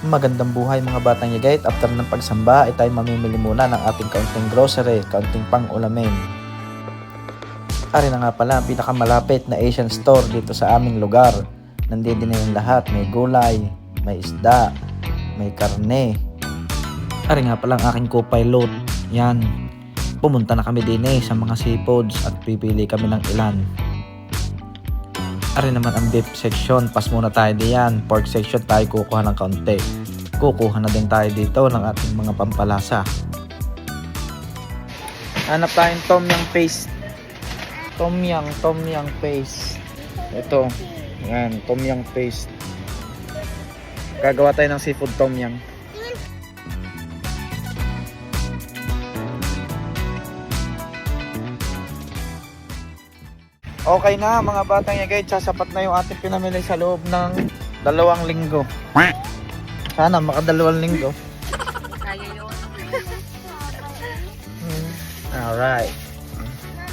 Magandang buhay mga batang yagay. After ng pagsamba ay tayo mamimili muna ng ating kaunting grocery, kaunting pang-ulamin. Ari na nga pala ang pinakamalapit na Asian store dito sa aming lugar. Nandito na yung lahat. May gulay, may isda, may karne. Ari nga pala ang aking co-pilot. Yan. Pumunta na kami din sa mga seafoods at pipili kami ng ilan. Ari naman ang beef section, pas muna tayo diyan. Pork section tayo kukuha ng kaunti. Kukuha na din tayo dito ng ating mga pampalasa. Hanap tayong tom yum paste. Tom yum paste. Ito, yan, tom yum paste. Gagawa tayo ng seafood tom yum. Okay na mga batang yagay, sasapat na yung ating pinamili sa loob ng 2 linggo. Sana maka 2 linggo. Kaya yun. Alright.